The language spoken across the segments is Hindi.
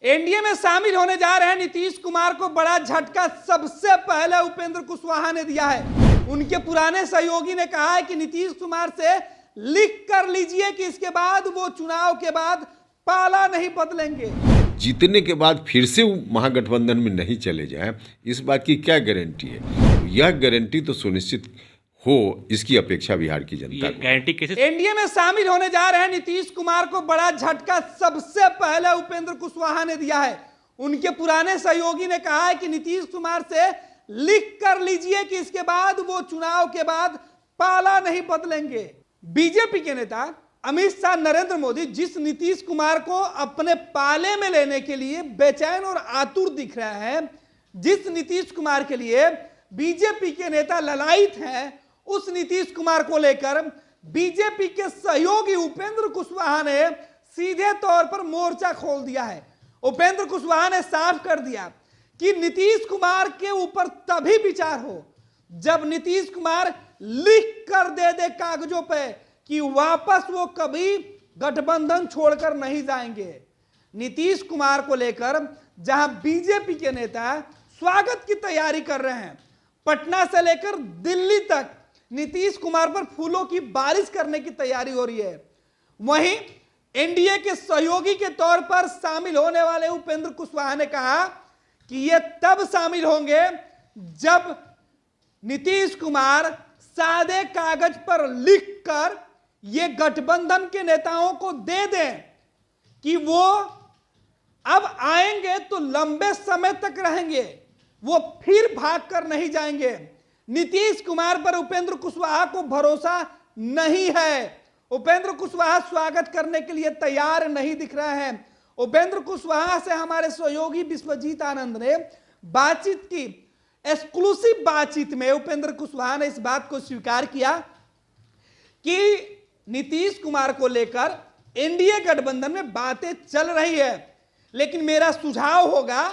एनडीए में शामिल होने जा रहे हैं नीतीश कुमार को बड़ा झटका सबसे पहले उपेंद्र कुशवाहा ने दिया है। उनके पुराने सहयोगी ने कहा है कि नीतीश कुमार से लिख कर लीजिए कि इसके बाद वो चुनाव के बाद पाला नहीं बदलेंगे। जीतने के बाद फिर से वो महागठबंधन में नहीं चले जाएं, इस बात की क्या गारंटी है? यह गारंटी तो सुनिश्चित हो, इसकी अपेक्षा बिहार की जनता को। गारंटी कैसे? एनडीए में शामिल होने जा रहे हैं नीतीश कुमार को बड़ा झटका सबसे पहले उपेंद्र कुशवाहा ने दिया है। उनके पुराने सहयोगी ने कहा है कि नीतीश कुमार से लिख कर लीजिए कि इसके बाद वो चुनाव के बाद पाला नहीं बदलेंगे। बीजेपी के नेता अमित शाह, नरेंद्र मोदी जिस नीतीश कुमार को अपने पाले में लेने के लिए बेचैन और आतुर दिख रहे हैं, जिस नीतीश कुमार के लिए बीजेपी के नेता ललायित हैं, उस नीतीश कुमार को लेकर बीजेपी के सहयोगी उपेंद्र कुशवाहा ने सीधे तौर पर मोर्चा खोल दिया है। उपेंद्र कुशवाहा ने साफ कर दिया कि नीतीश कुमार के ऊपर तभी विचार हो जब नीतीश कुमार लिख कर दे कागजों पे कि वापस वो कभी गठबंधन छोड़कर नहीं जाएंगे। नीतीश कुमार को लेकर जहां बीजेपी के नेता स्वागत की तैयारी कर रहे हैं, पटना से लेकर दिल्ली तक नीतीश कुमार पर फूलों की बारिश करने की तैयारी हो रही है, वहीं एनडीए के सहयोगी के तौर पर शामिल होने वाले उपेंद्र कुशवाहा ने कहा कि ये तब शामिल होंगे जब नीतीश कुमार सादे कागज पर लिखकर ये गठबंधन के नेताओं को दे दें कि वो अब आएंगे तो लंबे समय तक रहेंगे, वो फिर भाग कर नहीं जाएंगे। नीतीश कुमार पर उपेंद्र कुशवाहा को भरोसा नहीं है। उपेंद्र कुशवाहा स्वागत करने के लिए तैयार नहीं दिख रहे हैं। उपेंद्र कुशवाहा से हमारे सहयोगी विश्वजीत आनंद ने बातचीत की। एक्सक्लूसिव बातचीत में उपेंद्र कुशवाहा ने इस बात को स्वीकार किया कि नीतीश कुमार को लेकर एनडीए गठबंधन में बातें चल रही है, लेकिन मेरा सुझाव होगा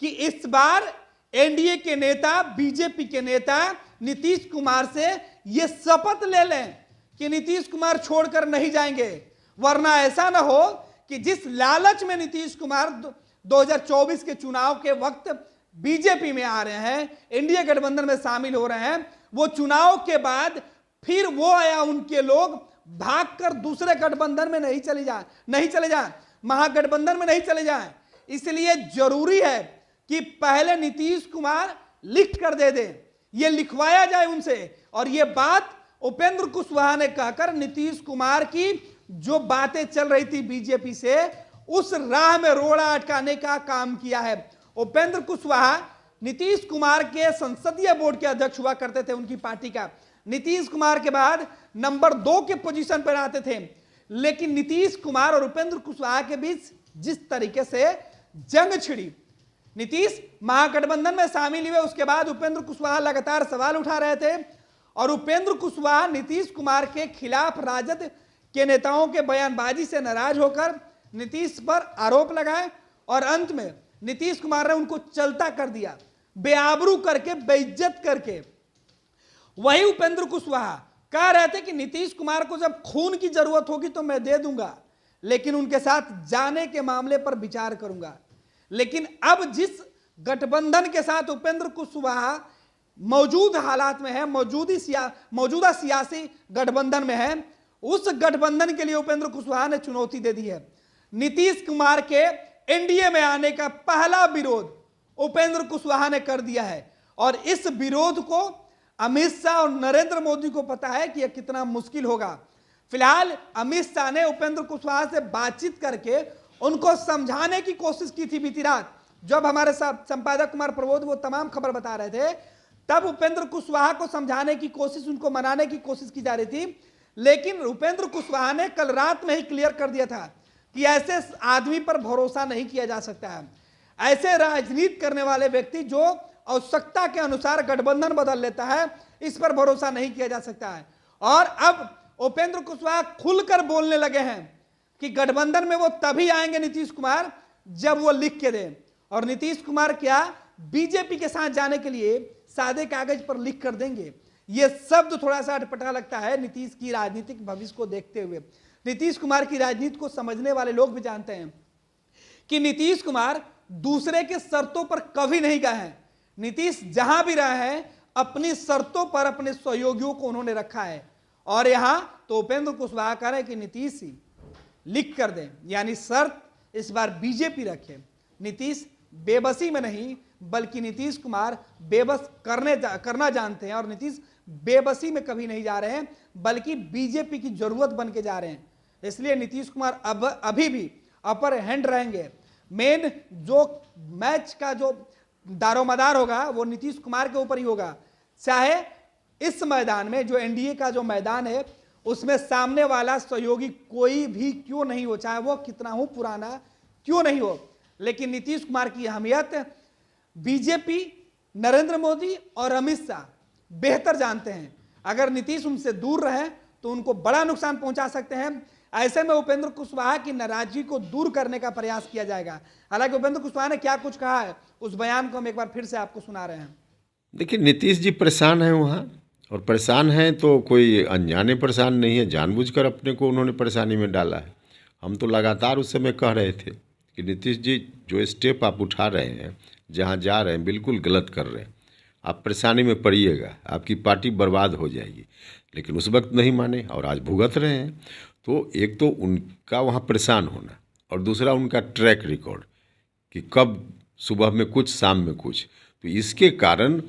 कि इस बार एनडीए के नेता, बीजेपी के नेता नीतीश कुमार से यह शपथ ले लें कि नीतीश कुमार छोड़कर नहीं जाएंगे, वरना ऐसा ना हो कि जिस लालच में नीतीश कुमार 2024 के चुनाव के वक्त बीजेपी में आ रहे हैं, एनडीए गठबंधन में शामिल हो रहे हैं, वो चुनाव के बाद फिर वो आया उनके लोग भागकर दूसरे गठबंधन में नहीं चले जाएं, महागठबंधन में नहीं चले जाएं। इसलिए जरूरी है कि पहले नीतीश कुमार लिख कर दे दें, ये लिखवाया जाए उनसे, और ये बात उपेंद्र कुशवाहा ने कहकर नीतीश कुमार की जो बातें चल रही थी बीजेपी से, उस राह में रोड़ा अटकाने का काम किया है। उपेंद्र कुशवाहा नीतीश कुमार के संसदीय बोर्ड के अध्यक्ष हुआ करते थे उनकी पार्टी का। नीतीश कुमार के बाद नंबर 2 के पोजीशन पर आते थे, लेकिन नीतीश कुमार और उपेंद्र कुशवाहा के बीच जिस तरीके से जंग छिड़ी, नीतीश महागठबंधन में शामिल हुए, उसके बाद उपेंद्र कुशवाहा लगातार सवाल उठा रहे थे और उपेंद्र कुशवाहा नीतीश कुमार के खिलाफ राजद के नेताओं के बयानबाजी से नाराज होकर नीतीश पर आरोप लगाए और अंत में नीतीश कुमार ने उनको चलता कर दिया, बेआबरू करके, बेइज्जत करके। वही उपेंद्र कुशवाहा कह रहे थे कि नीतीश कुमार को जब खून की जरूरत होगी तो मैं दे दूंगा, लेकिन उनके साथ जाने के मामले पर विचार करूंगा। लेकिन अब जिस गठबंधन के साथ उपेंद्र कुशवाहा मौजूद हालात में है, मौजूदा सियासी गठबंधन में है, उस गठबंधन के लिए उपेंद्र कुशवाहा ने चुनौती दे दी है। नीतीश कुमार के एनडीए में आने का पहला विरोध उपेंद्र कुशवाहा ने कर दिया है, और इस विरोध को अमित शाह और नरेंद्र मोदी को पता है कि यह कितना मुश्किल होगा। फिलहाल अमित शाह ने उपेंद्र कुशवाहा से बातचीत करके उनको समझाने की कोशिश की थी। बीती रात जब हमारे साथ संपादक कुमार प्रबोध वो तमाम खबर बता रहे थे, तब उपेंद्र कुशवाहा को समझाने की कोशिश, उनको मनाने की कोशिश की जा रही थी, लेकिन उपेंद्र कुशवाहा ने कल रात में ही क्लियर कर दिया था कि ऐसे आदमी पर भरोसा नहीं किया जा सकता है। ऐसे राजनीति करने वाले व्यक्ति जो आवश्यकता के अनुसार गठबंधन बदल लेता है, इस पर भरोसा नहीं किया जा सकता है। और अब उपेंद्र कुशवाहा खुलकर बोलने लगे हैं कि गठबंधन में वो तभी आएंगे नीतीश कुमार जब वो लिख के दें, और नीतीश कुमार क्या बीजेपी के साथ जाने के लिए सादे कागज पर लिख कर देंगे? ये शब्द थोड़ा सा अटपटा लगता है नीतीश की राजनीतिक भविष्य को देखते हुए। नीतीश कुमार की राजनीति को समझने वाले लोग भी जानते हैं कि नीतीश कुमार दूसरे के शर्तों पर कभी नहीं गए हैं। नीतीश जहां भी रहे हैं अपनी शर्तों पर अपने सहयोगियों को उन्होंने रखा है। और यहां तो उपेंद्र कुशवाहा कह रहे हैं कि नीतीश ही लिख कर दें, यानी शर्त इस बार बीजेपी रखे। नीतीश बेबसी में नहीं बल्कि नीतीश कुमार बेबस करना जानते हैं, और नीतीश बेबसी में कभी नहीं जा रहे हैं बल्कि बीजेपी की जरूरत बन के जा रहे हैं। इसलिए नीतीश कुमार अभी भी अपर हैंड रहेंगे। मेन जो मैच का जो दारोमदार होगा वो नीतीश कुमार के ऊपर ही होगा, चाहे इस मैदान में जो एनडीए का जो मैदान है उसमें सामने वाला सहयोगी कोई भी क्यों नहीं हो, चाहे वो कितना हो पुराना क्यों नहीं हो। लेकिन नीतीश कुमार की अहमियत बीजेपी, नरेंद्र मोदी और अमित शाह बेहतर जानते हैं। अगर नीतीश उनसे दूर रहे तो उनको बड़ा नुकसान पहुंचा सकते हैं। ऐसे में उपेंद्र कुशवाहा की नाराजगी को दूर करने का प्रयास किया जाएगा। हालांकि उपेंद्र कुशवाहा ने क्या कुछ कहा है उस बयान को हम एक बार फिर से आपको सुना रहे हैं। देखिए, नीतीश जी परेशान हैं वहाँ, और परेशान हैं तो कोई अनजाने परेशान नहीं है, जानबूझकर अपने को उन्होंने परेशानी में डाला है। हम तो लगातार उस समय कह रहे थे कि नीतीश जी जो स्टेप आप उठा रहे हैं, जहाँ जा रहे हैं, बिल्कुल गलत कर रहे हैं। आप परेशानी में पड़िएगा, आपकी पार्टी बर्बाद हो जाएगी। लेकिन उस वक्त नहीं माने और आज भुगत रहे हैं। तो एक तो उनका वहाँ परेशान होना, और दूसरा उनका ट्रैक रिकॉर्ड कि कब सुबह में कुछ शाम में कुछ, तो इसके कारण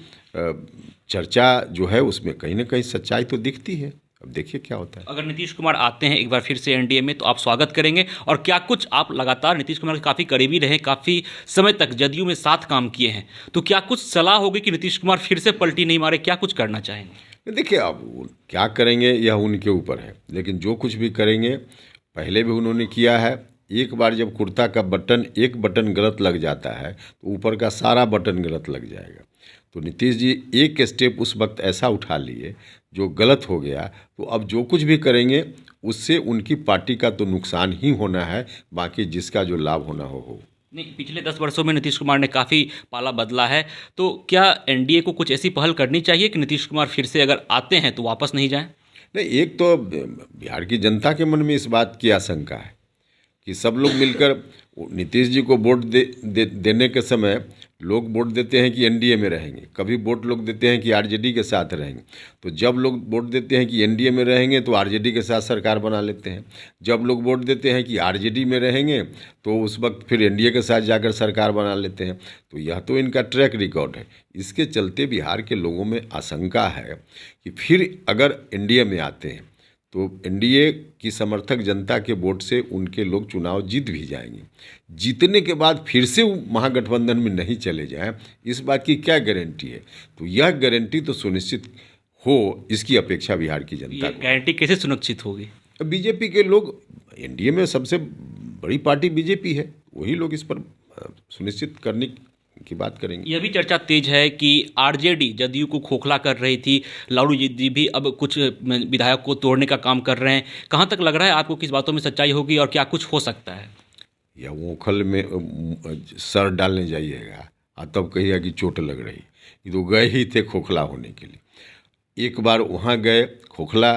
चर्चा जो है उसमें कहीं ना कहीं सच्चाई तो दिखती है। अब देखिए क्या होता है। अगर नीतीश कुमार आते हैं एक बार फिर से एनडीए में तो आप स्वागत करेंगे, और क्या कुछ आप लगातार नीतीश कुमार के काफ़ी करीबी रहे, काफ़ी समय तक जदयू में साथ काम किए हैं, तो क्या कुछ सलाह होगी कि नीतीश कुमार फिर से पलटी नहीं मारे, क्या कुछ करना चाहेंगे? देखिए, अब वो क्या करेंगे यह उनके ऊपर है, लेकिन जो कुछ भी करेंगे पहले भी उन्होंने किया है। एक बार जब कुर्ता का एक बटन गलत लग जाता है तो ऊपर का सारा बटन गलत लग जाएगा। तो नीतीश जी एक स्टेप उस वक्त ऐसा उठा लिए जो गलत हो गया, तो अब जो कुछ भी करेंगे उससे उनकी पार्टी का तो नुकसान ही होना है, बाकी जिसका जो लाभ होना हो। नहीं, पिछले 10 वर्षों में नीतीश कुमार ने काफ़ी पाला बदला है, तो क्या एनडीए को कुछ ऐसी पहल करनी चाहिए कि नीतीश कुमार फिर से अगर आते हैं तो वापस नहीं जाएं? नहीं, एक तो बिहार की जनता के मन में इस बात की आशंका है कि सब लोग मिलकर नीतीश जी को वोट देने के समय लोग वोट देते हैं कि एनडीए में रहेंगे, कभी वोट लोग देते हैं कि आरजेडी के साथ रहेंगे। तो जब लोग वोट देते हैं कि एनडीए में रहेंगे तो आरजेडी के साथ सरकार बना लेते हैं। जब लोग वोट देते हैं कि आरजेडी में रहेंगे तो उस वक्त फिर एनडीए के साथ जाकर सरकार बना लेते हैं। तो यह तो इनका ट्रैक रिकॉर्ड है। इसके चलते बिहार के लोगों में आशंका है कि फिर अगर एनडीए में आते हैं तो एनडीए की समर्थक जनता के वोट से उनके लोग चुनाव जीत भी जाएंगे। जीतने के बाद फिर से महागठबंधन में नहीं चले जाएं, इस बात की क्या गारंटी है? तो यह गारंटी तो सुनिश्चित हो, इसकी अपेक्षा बिहार की जनता को। गारंटी कैसे सुनिश्चित होगी? बीजेपी के लोग, एनडीए में सबसे बड़ी पार्टी बीजेपी है, वही लोग इस पर सुनिश्चित करने की बात करेंगे। यह भी चर्चा तेज है कि आरजेडी जदयू को खोखला कर रही थी, लालू जी भी अब कुछ विधायक को तोड़ने का काम कर रहे हैं। कहाँ तक लग रहा है आपको किस बातों में सच्चाई होगी और क्या कुछ हो सकता है? या ओखल में सर डालने जाइएगा और तब कहिएगा कि चोट लग रही। ये तो गए ही थे खोखला होने के लिए। एक बार वहाँ गए, खोखला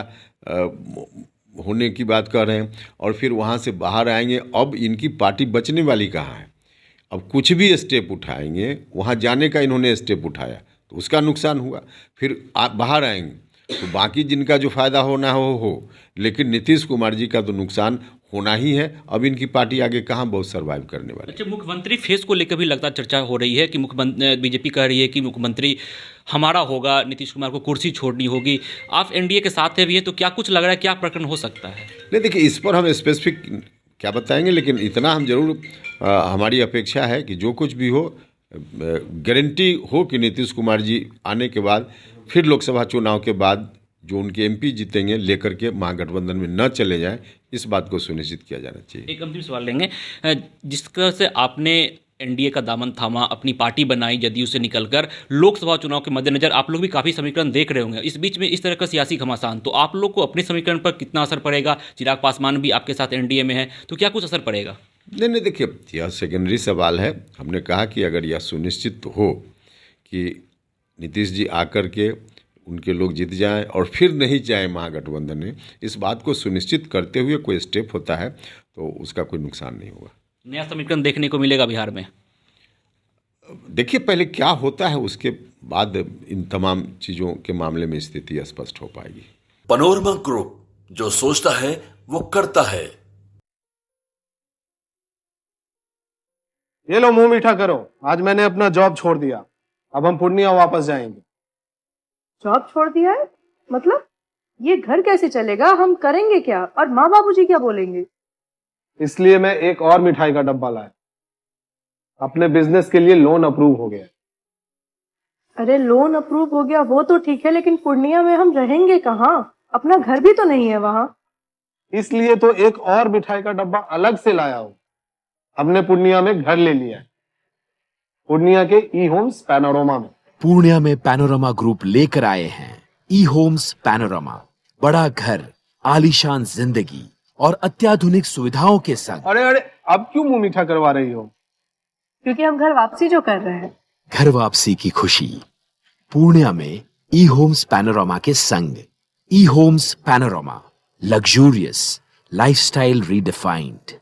होने की बात कर रहे हैं, और फिर वहाँ से बाहर आएंगे। अब इनकी पार्टी बचने वाली कहाँ है? अब कुछ भी स्टेप उठाएंगे, वहाँ जाने का इन्होंने स्टेप उठाया तो उसका नुकसान हुआ। फिर बाहर आएंगे तो बाकी जिनका जो फ़ायदा होना हो, लेकिन नीतीश कुमार जी का तो नुकसान होना ही है। अब इनकी पार्टी आगे कहाँ बहुत सर्वाइव करने वाली। अच्छा, मुख्यमंत्री फेस को लेकर भी लगातार चर्चा हो रही है कि बीजेपी कह रही है कि मुख्यमंत्री हमारा होगा, नीतीश कुमार को कुर्सी छोड़नी होगी। आप एनडीए के साथ भी है, तो क्या कुछ लग रहा है, क्या प्रकरण हो सकता है? नहीं, देखिए, इस पर हम स्पेसिफिक क्या बताएंगे, लेकिन इतना हम जरूर हमारी अपेक्षा है कि जो कुछ भी हो, गारंटी हो कि नीतीश कुमार जी आने के बाद फिर लोकसभा चुनाव के बाद जो उनके एमपी जीतेंगे लेकर के महागठबंधन में न चले जाएं, इस बात को सुनिश्चित किया जाना चाहिए। एक अंतिम सवाल लेंगे, जिस तरह से आपने एनडीए का दामन थामा, अपनी पार्टी बनाई जदयू से निकलकर, लोकसभा चुनाव के मद्देनजर आप लोग भी काफ़ी समीकरण देख रहे होंगे। इस बीच में इस तरह का सियासी घमासान, तो आप लोग को अपने समीकरण पर कितना असर पड़ेगा? चिराग पासवान भी आपके साथ एनडीए में है, तो क्या कुछ असर पड़ेगा? नहीं, देखिए, यह सेकेंडरी सवाल है। हमने कहा कि अगर यह सुनिश्चित हो कि नीतीश जी आकर के उनके लोग जीत जाएं और फिर नहीं जाएं महागठबंधन में, इस बात को सुनिश्चित करते हुए कोई स्टेप होता है तो उसका कोई नुकसान नहीं होगा। नया समीकरण देखने को मिलेगा बिहार में? देखिए पहले क्या होता है, उसके बाद इन तमाम चीज़ों के मामले में स्थिति स्पष्ट हो पाएगी। पैनोरमा ग्रुप, जो सोचता है वो करता है। ये लो मुंह मीठा करो, आज मैंने अपना जॉब छोड़ दिया, अब हम पूर्णिया वापस जाएंगे। जॉब छोड़ दिया है? मतलब ये घर कैसे चलेगा? हम करेंगे क्या? और माँ बाबूजी क्या बोलेंगे? इसलिए मैं एक और मिठाई का डब्बा लाया। अपने बिजनेस के लिए लोन अप्रूव हो गया। अरे लोन अप्रूव हो गया वो तो ठीक है, लेकिन पूर्णिया में हम रहेंगे कहाँ? अपना घर भी तो नहीं है वहाँ। इसलिए तो एक और मिठाई का डब्बा अलग से लाया हूँ। हमने पूर्णिया में घर ले लिया है, पूर्णिया के ई होम्स पैनोरमा में। पूर्णिया में पैनोरमा ग्रुप लेकर आए हैं ई होम्स पैनोरमा। बड़ा घर, आलीशान जिंदगी और अत्याधुनिक सुविधाओं के संग। अरे अरे, अब क्यों मुंह मीठा करवा रही हो? क्योंकि हम घर वापसी जो कर रहे हैं। घर वापसी की खुशी पूर्णिया में ई होम्स पैनोरमा के संग। ई Homes Panorama, luxurious lifestyle redefined.